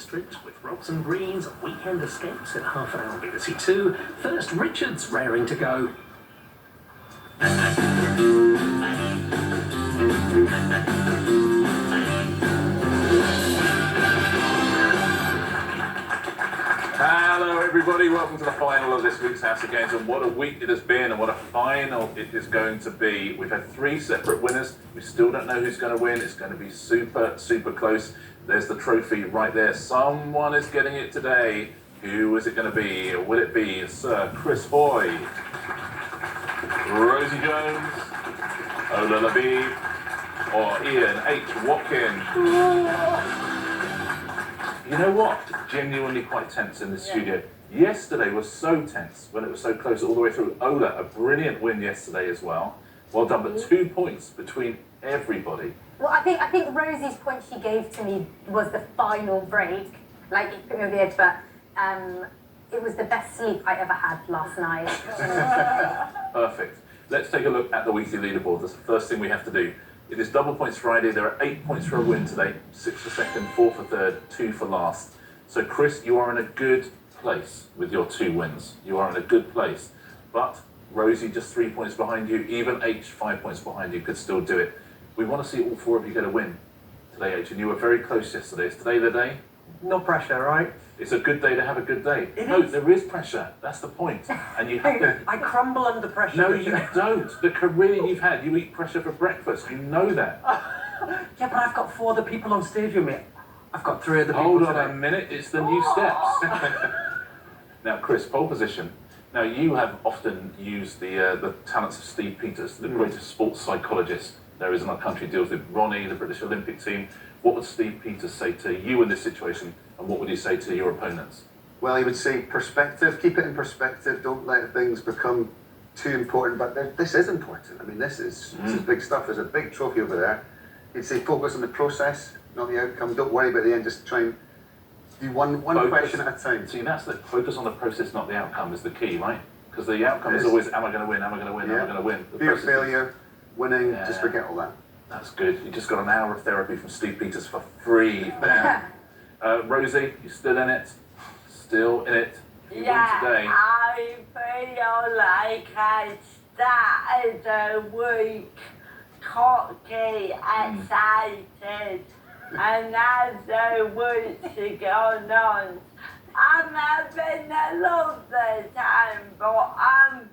District with Robs and Greens, weekend escapes in half an hour BBC 2. First, Richard's raring to go. Hello everybody, welcome to the final of this week's House of Games, and what a week it has been and what a final it is going to be. We've had three separate winners. We still don't know who's going to win. It's going to be super close. There's the trophy right there. Someone is getting it today. Who is it going to be? Will it be Sir Chris Hoy, Rosie Jones, Ola Labib, or Ian H. Watkins? You know what? Genuinely quite tense in the studio. Yesterday was so tense when it was so close all the way through. Ola, a brilliant win yesterday as well. Well done, but 2 points between everybody. Well, I think Rosie's point she gave to me was the final break. Like, it put me over the edge, but it was the best sleep I ever had last night. Perfect. Let's take a look at the weekly leaderboard. That's the first thing we have to do. It is double points Friday. There are 8 points for a win today. 6 for second, 4 for third, 2 for last. So, Chris, you are in a good place with your 2 wins. You are in a good place. But Rosie just 3 points behind you. Even H, 5 points behind you, could still do it. We want to see all 4 of you get a win today, H. And you were very close yesterday. Is today the day? No pressure, right? It's a good day to have a good day. No, there is pressure. That's the point. And you have to... I crumble under pressure. No, you don't. The career you've had, you eat pressure for breakfast. You know that. Yeah, but I've got 4 other people on stage with me. I've got 3 other people Hold on today. a minute. It's the new steps. Now, Chris, pole position. Now, you have often used the talents of Steve Peters, the greatest sports psychologist there is in our country. Deals with Ronnie, the British Olympic team. What would Steve Peters say to you in this situation, and what would he say to your opponents? Well, he would say perspective, keep it in perspective, don't let things become too important, but this is important. I mean, this is big stuff. There's a big trophy over there. He'd say focus on the process, not the outcome. Don't worry about the end, just try and do one question at a time. See, that's the focus on the process, not the outcome, is the key, right? Because the outcome is always, am I going to win, am I going to win, am I going to win? Fear of failure, winning, just forget all that. That's good. You just got an hour of therapy from Steve Peters for free there. Rosie, you still in it? Still in it? You won today. I feel like I started the week cocky, excited, and as the weeks gone on, I'm having a lovely time, but I'm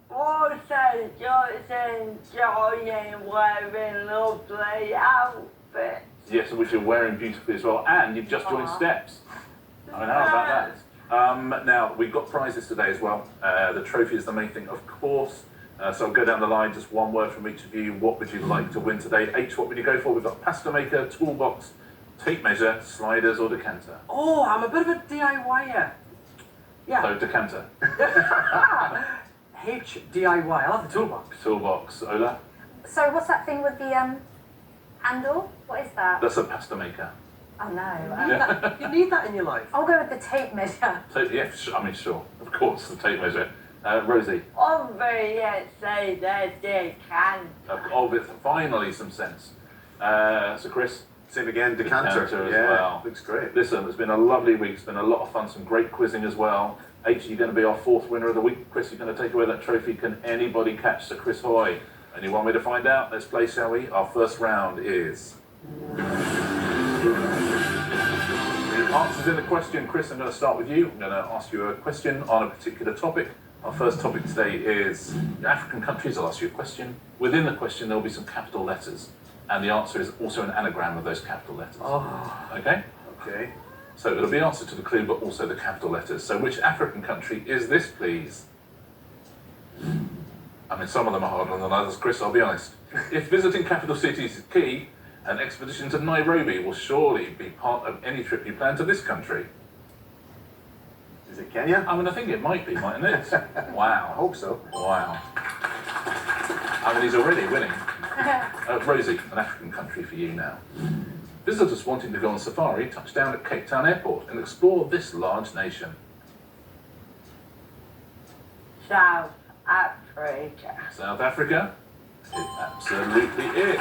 also just enjoying wearing lovely outfits. Yes, which you're wearing beautifully as well, and you've just joined Steps. I mean, how about that? Now, we've got prizes today as well. The trophy is the main thing, of course. So I'll go down the line, just one word from each of you. What would you like to win today? H, what would you go for? We've got pasta maker, toolbox, tape measure, sliders, or decanter. Oh, I'm a bit of a DIYer. Yeah. So decanter. H, DIY. I'll have the toolbox. Toolbox. Ola? So what's that thing with the handle? What is that? That's a pasta maker. Oh no. You need that in your life. I'll go with the tape measure. Yeah, I mean, sure. Of course, the tape measure. Rosie? Obviously, the decanter. Oh, but finally some sense. So Chris? Same again, decanter As well. Looks great. Listen, it's been a lovely week. It's been a lot of fun, some great quizzing as well. H, you're going to be our 4th winner of the week. Chris, you're going to take away that trophy. Can anybody catch Sir Chris Hoy? And you want me to find out? Let's play, shall we? Our first round is... The answers in the question. Chris, I'm going to start with you. I'm going to ask you a question on a particular topic. Our first topic today is African countries. I'll ask you a question. Within the question, there will be some capital letters. And the answer is also an anagram of those capital letters. Oh. Okay? Okay. So it'll be an answer to the clue, but also the capital letters. So which African country is this, please? I mean, some of them are harder than others, Chris, I'll be honest. If visiting capital cities is key, an expedition to Nairobi will surely be part of any trip you plan to this country. Is it Kenya? I mean, I think it might be, mightn't it? Wow. I hope so. Wow. I mean, he's already winning. Rosie, an African country for you now. Visitors wanting to go on safari touch down at Cape Town Airport and explore this large nation. South Africa. South Africa? It absolutely is.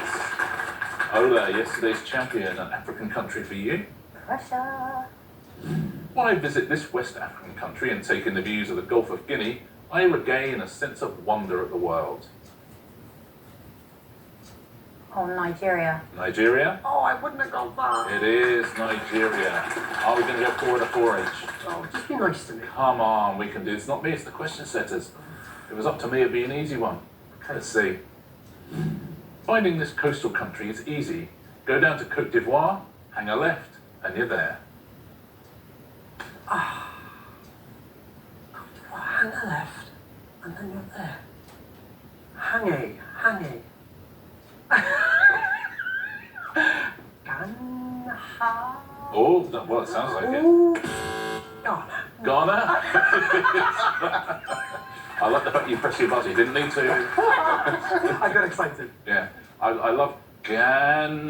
Ola, yesterday's champion, an African country for you. Pressure. When I visit this West African country and take in the views of the Gulf of Guinea, I regain a sense of wonder at the world. Oh, Nigeria. Nigeria? Oh, I wouldn't have gone far. It is Nigeria. Are we going to go 4 to 4H? Oh, just be nice to me. Come on, we can do this. It's not me, it's the question setters. If it was up to me, it'd be an easy one. Let's see. Finding this coastal country is easy. Go down to Côte d'Ivoire, hang a left, and you're there. Hang a left, and then you're there. Hang a. Ganha. Oh, well, it sounds like it. Ooh. Ghana. Ghana? I like the fact you pressed your buzzer. You didn't need to. I got excited. Yeah. I love Ghana.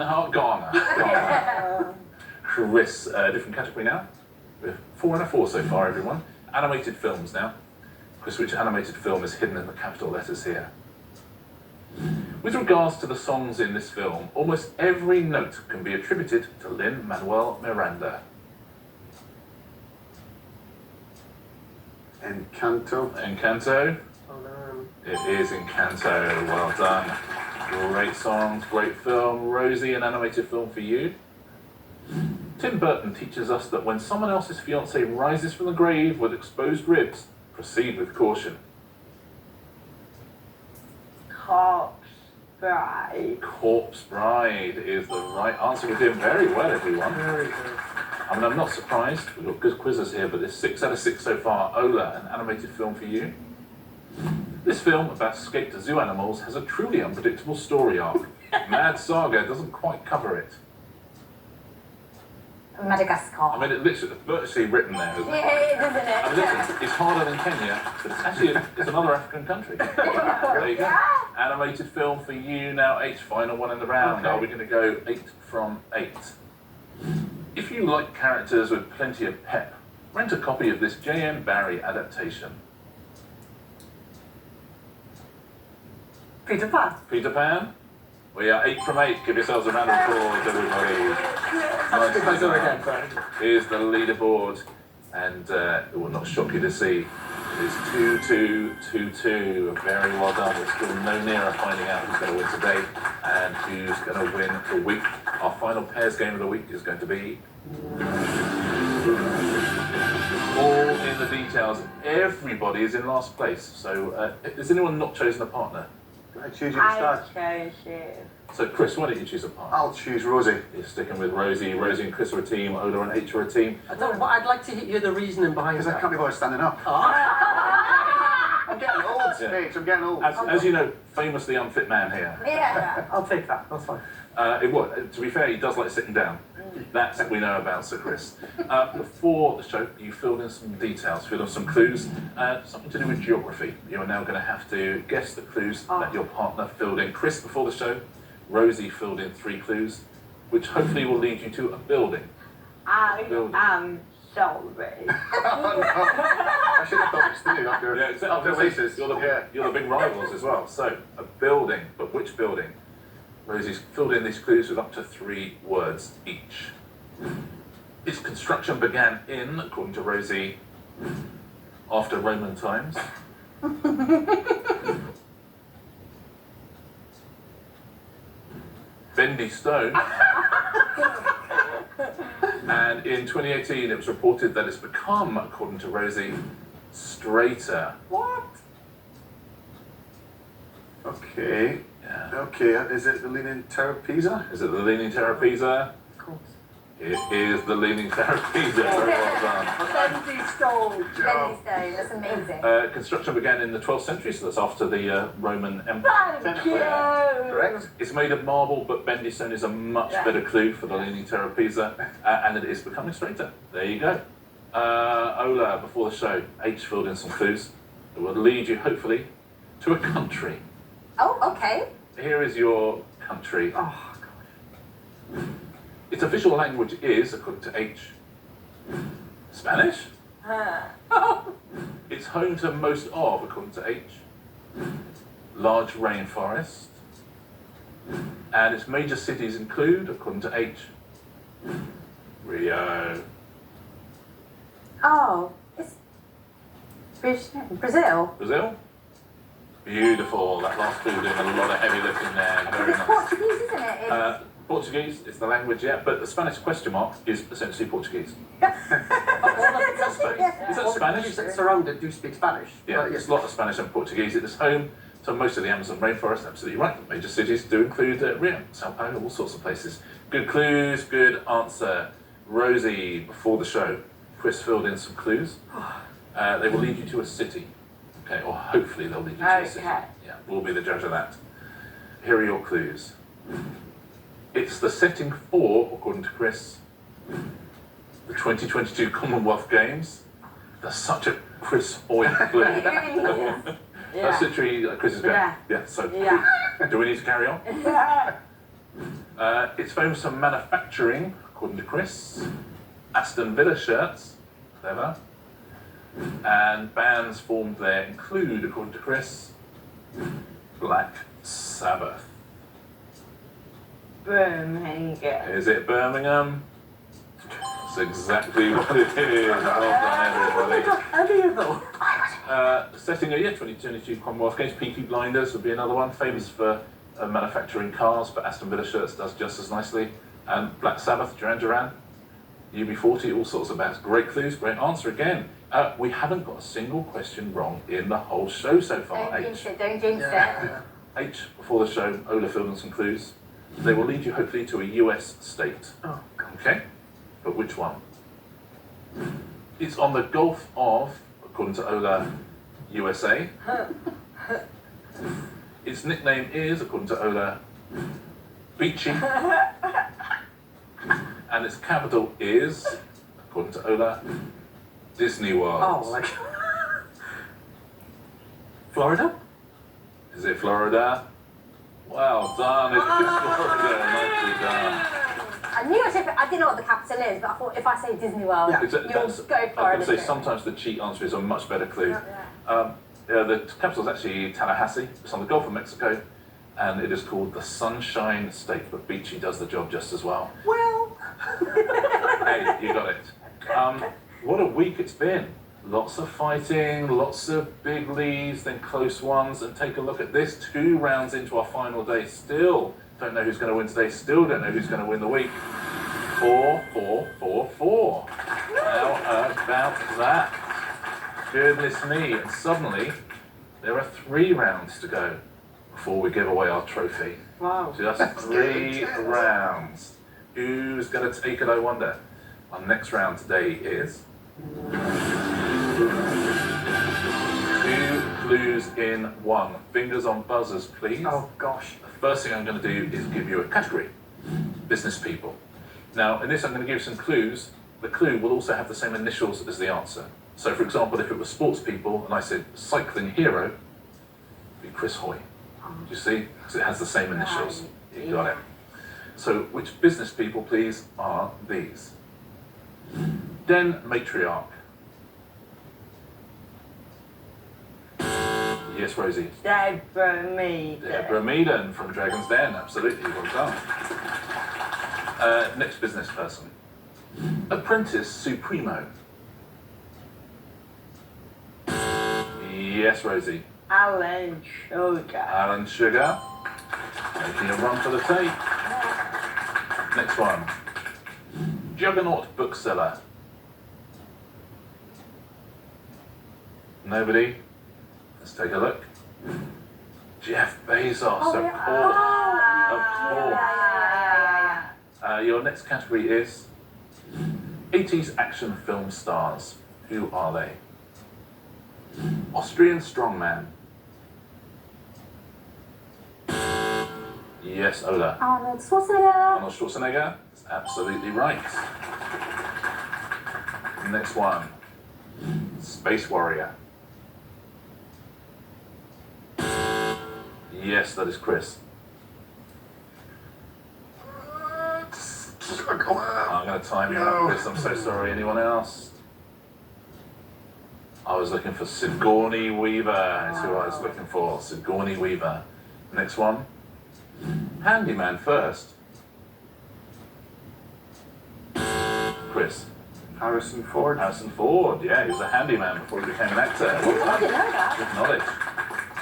Chris, different category now. We're 4 and a 4 so far, everyone. Animated films now. Chris, which animated film is hidden in the capital letters here? With regards to the songs in this film, almost every note can be attributed to Lin-Manuel Miranda. Encanto. Encanto? Hold on. It is Encanto. Well done. Great songs, great film. Rosie, an animated film for you. Tim Burton teaches us that when someone else's fiancée rises from the grave with exposed ribs, proceed with caution. Corpse Bride. Corpse Bride is the right answer. We're doing very well, everyone. Very good. I mean, I'm not surprised. We've got good quizzes here, but it's 6 out of 6 so far. Ola, an animated film for you. This film about escaped zoo animals has a truly unpredictable story arc. Mad Saga doesn't quite cover it. Madagascar. I mean, it's virtually written there, isn't it? Yeah, it is, isn't it? I mean, listen, it's harder than Kenya, but it's actually it's another African country. There you go. Animated film for you now, H, final one in the round. Okay. Are we going to go 8 from 8? If you like characters with plenty of pep, rent a copy of this J.M. Barrie adaptation. Peter Pan. Peter Pan? We are 8 from 8. Give yourselves a round of applause, everybody. Good buzzer again, sorry. Here's the leaderboard, and it will not shock you to see it's 2-2-2-2. Very well done. We're still no nearer finding out who's going to win today and who's going to win the week. Our final pairs game of the week is going to be all in the details. Everybody is in last place. So has anyone not chosen a partner? I choose you to I start. chose you. So Chris, why don't you choose a partner? I'll choose Rosie. You're sticking with Rosie. Rosie and Chris are a team. Ola and H are a team. I don't know, but I'd like to hear the reasoning behind Because I that. can't be bothered standing up. I'm getting old, Paige. I'm getting old. As you know, famously unfit man here. Yeah. I'll take that, that's fine. To be fair, he does like sitting down. That's what we know about Sir Chris. Before the show, you filled in some details, filled in some clues, something to do with geography. You are now going to have to guess the clues that your partner filled in. Chris, before the show, Rosie filled in 3 clues, which hopefully will lead you to a building. I Building. am sorry. Oh, no. I should have thought it was you after, Yeah, exactly. after Lisa's. You're the big rivals as well. So, a building, but which building? Rosie's filled in these clues with up to 3 words each. Its construction began in, according to Rosie, after Roman times. Bendy stone. And in 2018, it was reported that it's become, according to Rosie, straighter. What? Okay. Yeah. Okay, is it the Leaning Tower of Pisa? Is it the Leaning Tower of Pisa? Of course. It is the Leaning Tower of Pisa. Very well done. Bendy Stone. Bendy Stone, that's amazing. Construction began in the 12th century, so that's after the Roman Empire. Thank you. Correct? It's made of marble, but bendy stone is a much better clue for the Leaning Tower of Pisa, and it is becoming straighter. There you go. Ola, before the show, H filled in some clues that will lead you, hopefully, to a country. Oh, okay. Here is your country. Oh, God. Its official language is, according to H, Spanish. It's home to most of, according to H, large rainforest. And its major cities include, according to H, Rio. Oh, it's Brazil. Brazil? Beautiful. That last clue doing a lot of heavy lifting there. Very It's nice. Portuguese, isn't it? It's... Portuguese is the language, yeah, but the Spanish question mark is essentially Portuguese. Is that Spanish? Surrounded do speak Spanish. Yeah, there's a lot of Spanish and Portuguese. It is home to most of the Amazon rainforest. Absolutely right. Major cities do include Rio, Sao Paulo, all sorts of places. Good clues, good answer. Rosie, before the show, Chris filled in some clues. They will lead you to a city. Okay, or hopefully they'll lead you to a city. Okay. Yeah, we'll be the judge of that. Here are your clues. It's the setting for, according to Chris, the 2022 Commonwealth Games. That's such a Chris Hoy clue. That's literally Chris's going. Yeah, so do we need to carry on? It's famous for manufacturing, according to Chris. Aston Villa shirts, clever. And bands formed there include, according to Chris, Black Sabbath. Birmingham. Is it Birmingham? That's exactly what it is. Well done, everybody. Any of them? Setting a 2022 Commonwealth Games. Peaky Blinders would be another one, famous for manufacturing cars, but Aston Villa shirts does just as nicely. And Black Sabbath, Duran Duran, UB40, all sorts of bands. Great clues, great answer again. We haven't got a single question wrong in the whole show so far. Don't jinx it, don't jinx it. H, before the show, Ola filled in some clues. They will lead you hopefully to a US state. Oh, God. Okay? But which one? It's on the Gulf of, according to Ola, USA. Its nickname is, according to Ola, Beachy. And its capital is, according to Ola, Disney World. Oh, like... Florida? Is it Florida? Well done, it is Florida. Nicely done. I knew I didn't know what the capital is, but I thought if I say Disney World, Yeah. you'll go I Florida. would say sometimes the cheat answer is a much better clue. The capital is actually Tallahassee. It's on the Gulf of Mexico, and it is called the Sunshine State. But Beachy does the job just as well. Well... Hey, you got it. What a week it's been. Lots of fighting, lots of big leads, then close ones, and take a look at this. 2 rounds into our final day. Still don't know who's going to win today. Still don't know who's going to win the week. 4, 4, 4, 4. How about that? Goodness me. And suddenly, there are 3 rounds to go before we give away our trophy. Wow. Just 3 rounds. Who's going to take it, I wonder? Our next round today is 2 clues in 1. Fingers on buzzers, please. Oh, gosh. The first thing I'm going to do is give you a category. Business people. Now, in this I'm going to give you some clues. The clue will also have the same initials as the answer. So, for example, if it was sports people and I said cycling hero, it'd be Chris Hoy. Do you see? Because it has the same initials. You got it. So, which business people, please, are these? Den Matriarch. Yes, Rosie. Deborah Mead. Deborah Meaden from Dragon's Den. Absolutely, well done. Next business person. Apprentice Supremo. Yes, Rosie. Alan Sugar. Alan Sugar. Making a run for the tape. Next one. Juggernaut bookseller. Nobody? Let's take a look. Jeff Bezos, of course. Your next category is 80s action film stars. Who are they? Austrian strongman. Yes, Ola. Arnold Schwarzenegger. Arnold Schwarzenegger. That's absolutely right. Next one. Space Warrior. Yes, that is Chris. I'm going to time you out, Chris. I'm so sorry. Anyone else? I was looking for Sigourney Weaver. That's who I was looking for. Sigourney Weaver. Next one. Handyman first. Chris. Harrison Ford. Harrison Ford, yeah, he was a handyman before he became an actor. Well I done. didn't know that. Good knowledge.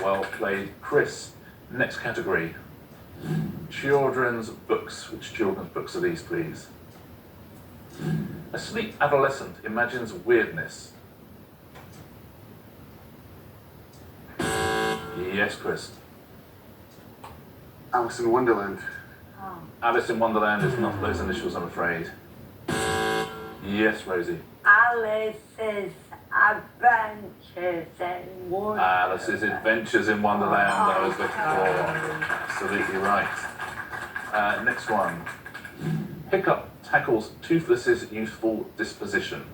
Well played, Chris. Next category. Children's books. Which children's books are these, please? A sleep adolescent imagines weirdness. Yes, Chris. Alice in Wonderland. Oh. Alice in Wonderland is not those initials, I'm afraid. Yes, Rosie. Alice's Adventures in Wonderland. Alice's Adventures in Wonderland, I was looking for. Absolutely right. Next one. Hiccup tackles Toothless's youthful disposition.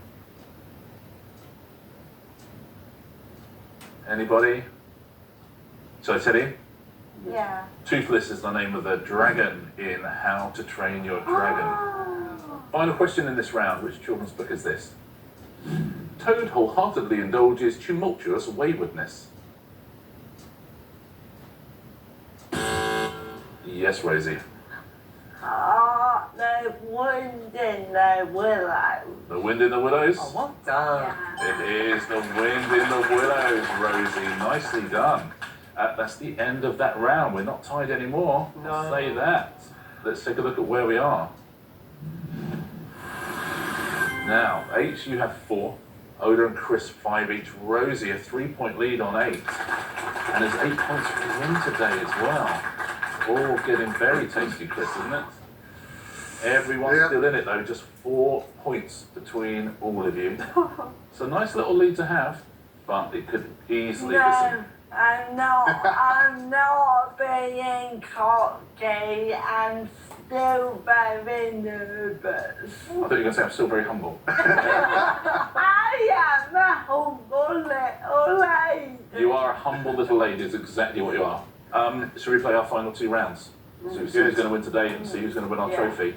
Anybody? Shall I tell you? Yeah. Toothless is the name of the dragon in How to Train Your Dragon. Oh. Final question in this round. Which children's book is this? Toad wholeheartedly indulges tumultuous waywardness. Yes, Rosie. The Wind in the Willows. The Wind in the Willows? Oh, well done. Yeah. It is The Wind in the Willows, Rosie. Nicely done. That's the end of that round. We're not tied anymore. No. I'll say that. Let's take a look at where we are. Now, H, you have 4. Oda and Chris 5 each. Rosie a 3-point lead on 8. And there's 8 points for the win today as well. All getting very tasty, Chris, isn't it? Everyone's Yeah. still in it though, just 4 points between all of you. It's a nice little lead to have, but it could easily No, I'm not being cocky. I'm still very nervous. I thought you were going to say I'm still very humble. I am a humble little lady. You are a humble little lady, is exactly what you are. Shall we play our final 2 rounds? So see who's going to win today and see who's going to win our trophy.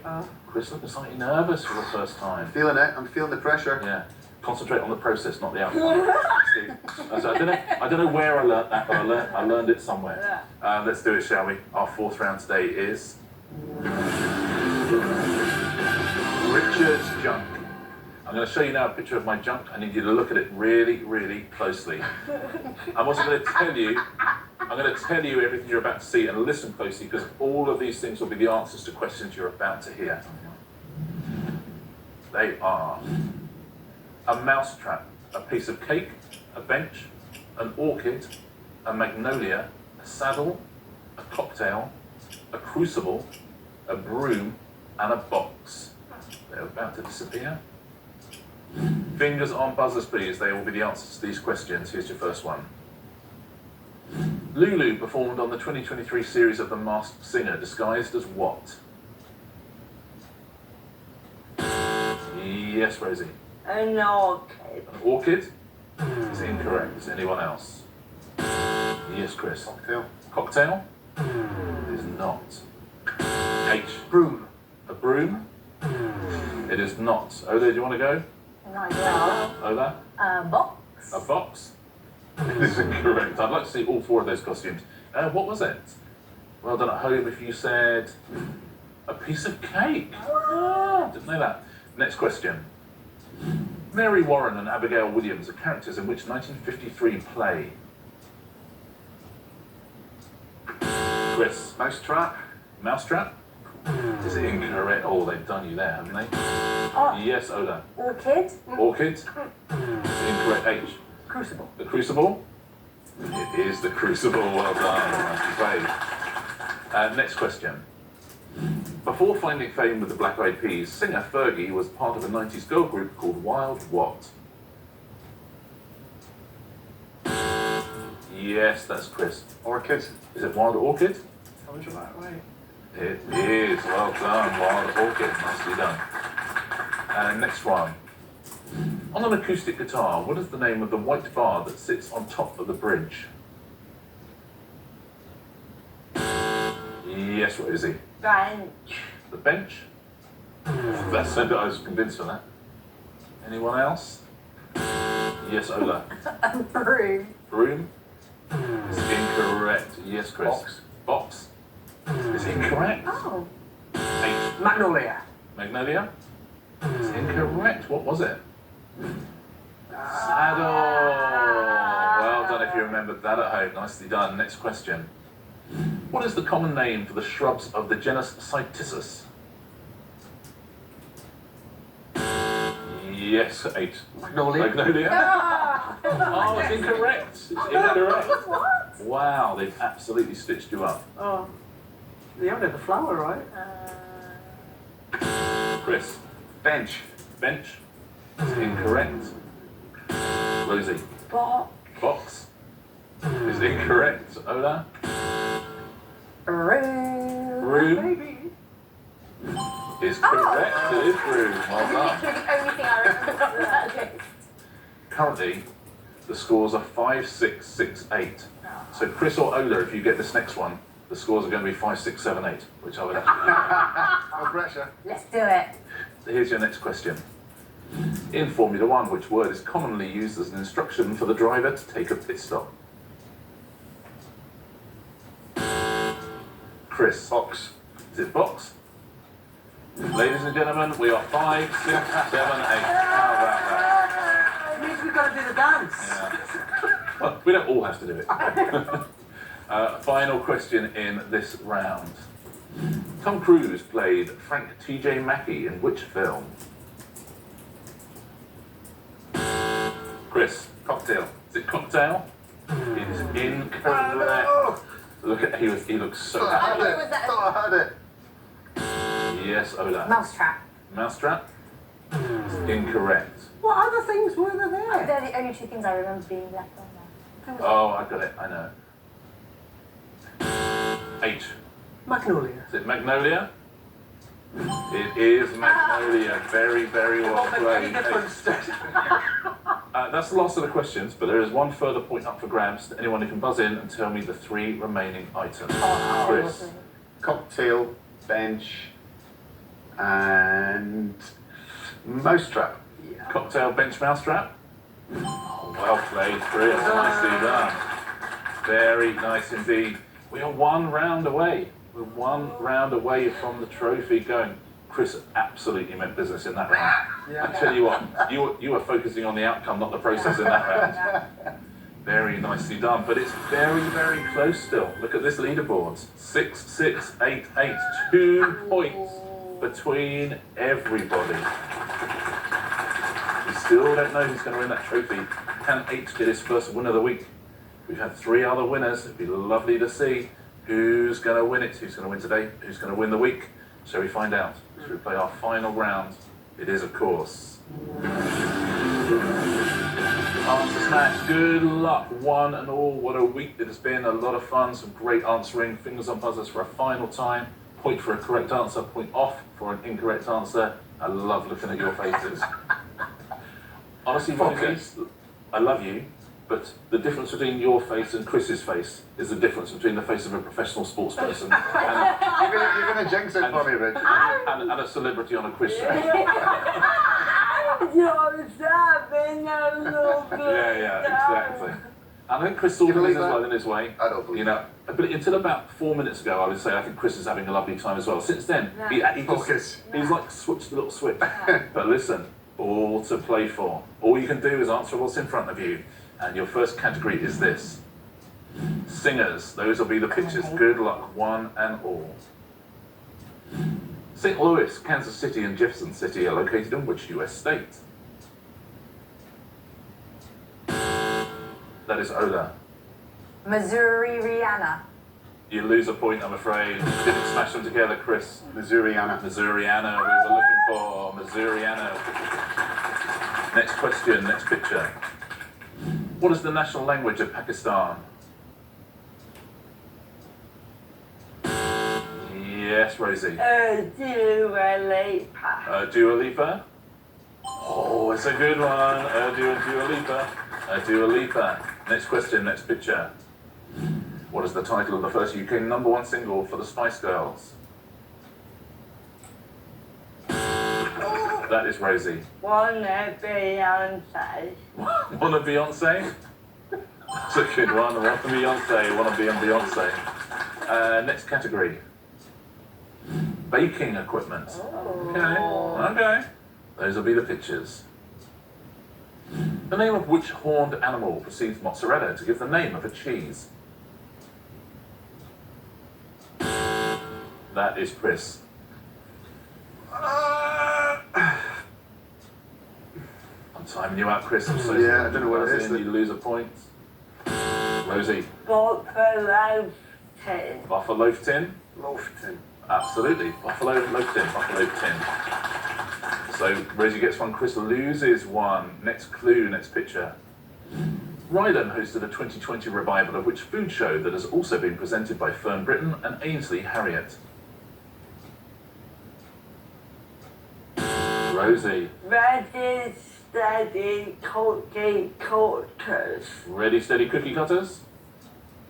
Chris looking slightly nervous for the first time. Feeling it. I'm feeling the pressure. Yeah. Concentrate on the process, not the outcome. So I don't know where I learnt that, but I learned it somewhere. Let's do it, shall we? Our 4th round today is Richard's junk. I'm going to show you now a picture of my junk. I need you to look at it really, really closely. I'm also going to tell you. I'm going to tell you everything you're about to see and listen closely because all of these things will be the answers to questions you're about to hear. They are a mousetrap, a piece of cake, a bench, an orchid, a magnolia, a saddle, a cocktail, a crucible, a broom, and a box. They're about to disappear. Fingers on buzzers, please. They will be the answers to these questions. Here's your first one. Lulu performed on the 2023 series of The Masked Singer, disguised as what? Yes, Rosie. An orchid. An orchid? Is incorrect. Is anyone else? Yes, Chris. Cocktail. Cocktail? It is not. H. Broom. A broom? It is not. Ola, do you want to go? Not well. Ola? Box. A box? It is incorrect. I'd like to see all 4 of those costumes. What was it? Well done at home if you said a piece of cake. Ah, didn't know that. Next question. Mary Warren and Abigail Williams are characters in which 1953 play? Chris. Mousetrap. Mousetrap? Is it incorrect? Oh, they've done you there, haven't they? Yes, Ola. Orchid. Orchid? Incorrect. H. Crucible. The Crucible? It is The Crucible. Well done. Nicely played. Next question. Before finding fame with the Black Eyed Peas, singer Fergie was part of a 90s girl group called Wild What? Yes, that's Chris. Orchid. Is it Wild Orchid? Sounds right way. It is. Well done. Wild Orchid. Nicely done. Next one. On an acoustic guitar, what is the name of the white bar that sits on top of the bridge? Yes, what is it? Bench. The bench? That's I was convinced of that. Anyone else? Yes, Ola. Broom. Broom? Is incorrect. Yes, Chris. Box. Box? Is incorrect. Oh. H. Magnolia. Magnolia? It's incorrect. What was it? Saddle. Well done if you remembered that at home. Nicely done. Next question. What is the common name for the shrubs of the genus Cytisus? Yes, 8. Magnolia. Magnolia. Oh, it's incorrect. It's incorrect. What? Wow, they've absolutely stitched you up. Oh. You haven't had the flower, right? Chris. Bench. Bench. It's incorrect. Rosie. Box. Box. Is incorrect. Ola. Room. Room. Maybe. Is correct. It is room. Well done. Literally the only thing I remember from that list. Currently, the scores are 5, 6, 6, 8. So Chris or Ola, if you get this next one, the scores are going to be 5, 6, 7, 8, which I would actually. No pressure. Let's do it. So here's your next question. In Formula One, which word is commonly used as an instruction for the driver to take a pit stop? Chris. Box. Is it box? Ladies and gentlemen, we are 5, 6, 7, 8. How about that? It means we've got to do the dance. Yeah. Well, we don't all have to do it. Final question in this round. Tom Cruise played Frank T.J. Mackey in which film? Chris. Cocktail. Is it Cocktail? It is incorrect. Look at he looks so Thought I happy. had it. Thought I had it. Yes, Ola. Mousetrap. Mousetrap? It's incorrect. What other things were there? They're the only two things I remember being left on there. Oh, I got it. I know. 8. Magnolia. Is it Magnolia? It is Magnolia. Very, very well Won't make any played. difference. That's the last of the questions, but there is one further point up for grabs to anyone who can buzz in and tell me the 3 remaining items. Chris. Cocktail, bench, and mousetrap. Yeah. Cocktail, bench, mousetrap. Oh, well played, Chris. Nicely done. Very nice indeed. We are 1 round away. We're 1 round away from the trophy going. Chris absolutely meant business in that round. Yeah. I tell you what, you were focusing on the outcome, not the process in that round. Very nicely done, but it's very, very close still. Look at this leaderboard. 6, 6, 8, 8. 2 points between everybody. We still don't know who's going to win that trophy. Can 8 get his first win of the week? We've had 3 other winners. It'd be lovely to see who's going to win it. Who's going to win today? Who's going to win the week? Shall we find out? Shall we play our final round? It is, of course. Answer Smash, good luck, one and all. What a week it has been. A lot of fun, some great answering. Fingers on buzzers for a final time. Point for a correct answer, point off for an incorrect answer. I love looking at your faces. Honestly, Watkins, I love you, but the difference between your face and Chris's face is the difference between the face of a professional sports person and You're gonna jinx it for me, Rich. and a celebrity on a quiz show. You're having a look. Yeah, exactly. And I think Chris Sorkin believe is as that? well in his way. I don't believe You know, but until about 4 minutes ago, I would say I think Chris is having a lovely time as well. Since then, he Focus. he's like switched a little switch. But listen, all to play for. All you can do is answer what's in front of you. And your first category is this. Singers. Those will be the pictures. Good luck, one and all. St. Louis, Kansas City, and Jefferson City are located in which US state? That is Ola. Missouri, Rihanna. You lose a point, I'm afraid. Didn't smash them together, Chris. Missouriana. Missouriana, we were looking for Missouriana. Next question, next picture. What is the national language of Pakistan? Yes, Rosie. Dua Lipa. Dua Lipa? Oh, it's a good one. Dua Lipa. Dua Lipa. Next question, next picture. What is the title of the first UK #1 single for the Spice Girls? That is Rosie. Wanna Beyonce. Wanna Beyonce? That's a good one. Wanna Beyonce. Wanna be on Beyonce. Next category. Baking equipment. Okay. Those will be the pictures. The name of which horned animal precedes mozzarella to give the name of a cheese? That is Chris. I'm timing you out, Chris. I'm so sorry. Yeah, I don't know what it is. You lose a point. Rosie. Buffalo tin. Buffalo tin? Loafton. Absolutely. Buffalo loaf tin. Buffalo tin. So Rosie gets one, Chris loses one. Next clue, next picture. Ryland hosted a 2020 revival of which food show that has also been presented by Fern Britton and Ainsley Harriott? Rosie. Ready, steady, cookie cutters. Ready, steady, cookie cutters?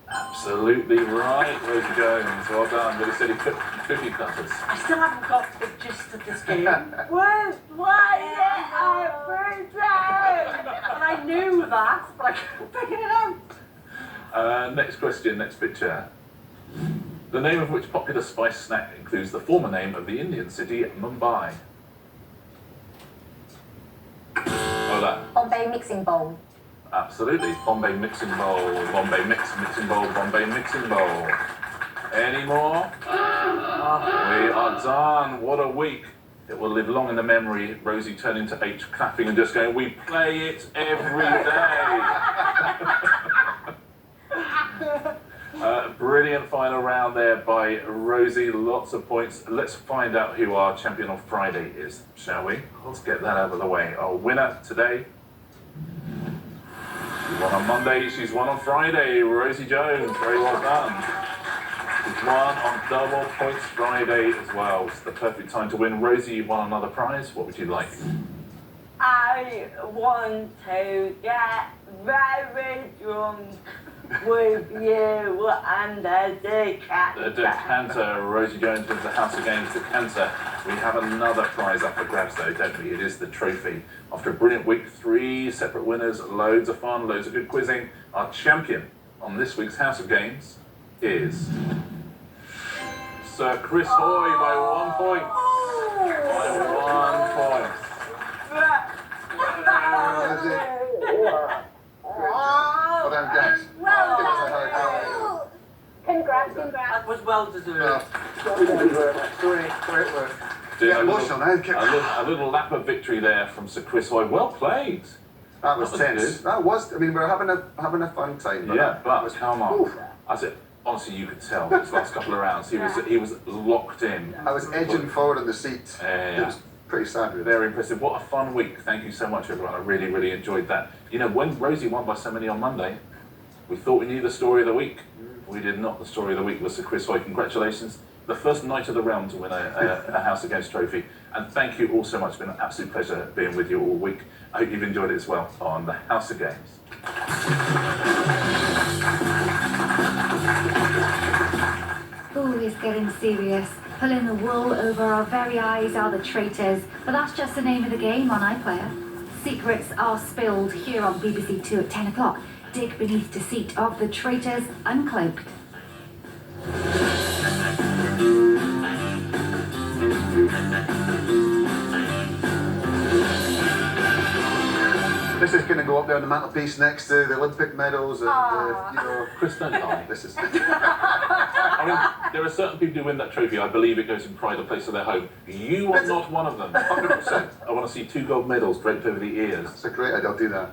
Absolutely right, Rosie Jones. Well done. Ready, steady, cookie cutters. I still haven't got the gist of this game. And Why did I pretend? I knew that, but I couldn't figure it out. Next question, next picture. The name of which popular spice snack includes the former name of the Indian city, Mumbai? Hola. Bombay mixing bowl. Absolutely. Bombay mixing bowl. Bombay mixing bowl. Bombay mixing bowl. Any more? We are done. What a week. It will live long in the memory. Rosie turning to H, clapping and just going, we play it every day. Brilliant final round there by Rosie. Lots of points. Let's find out who our champion on Friday is, shall we? Let's get that out of the way. Our winner today. She won on Monday, she's won on Friday. Rosie Jones, very well done. She's won on double points Friday as well. It's the perfect time to win. Rosie, you won another prize. What would you like? I want to get very drunk with you and the decanter. The decanter. Rosie Jones wins the House of Games decanter. We have another prize up for grabs though, don't we? It is the trophy. After a brilliant week, 3 separate winners, loads of fun, loads of good quizzing. Our champion on this week's House of Games is Sir Chris Hoy by 1 point. By 1 point. Well done, guys. Well done. Congrats. that was well deserved. Great work. Doing Get emotional now. a little lap of victory there from Sir Chris Hoy. Well played. That was tense. good. That was. I mean, we're having a fun time. Yeah, that but was, come on. I said, honestly, you could tell these last couple of rounds. He was locked in. I was edging forward in the seat. Yeah. It was pretty sad, really. Very impressive. What a fun week. Thank you so much, everyone. I really, really enjoyed that. You know, when Rosie won by so many on Monday, we thought we knew the story of the week. We did not. The story of the week was Sir Chris Hoy. Congratulations. The first night of the round to win a House of Games trophy. And thank you all so much. It's been an absolute pleasure being with you all week. I hope you've enjoyed it as well on the House of Games. Ooh, it's getting serious. Pulling the wool over our very eyes are the traitors. But that's just the name of the game on iPlayer. Secrets are spilled here on BBC Two at 10 o'clock. Dig beneath deceit of the traitors uncloaked. This is going to go up there on the mantelpiece next to the Olympic medals and, you know... Chris, don't lie. This is... I mean, there are certain people who win that trophy. I believe it goes in pride of place of their home. You are not one of them. 100%. I want to see 2 gold medals draped over the ears. It's a great idea. I'll do that.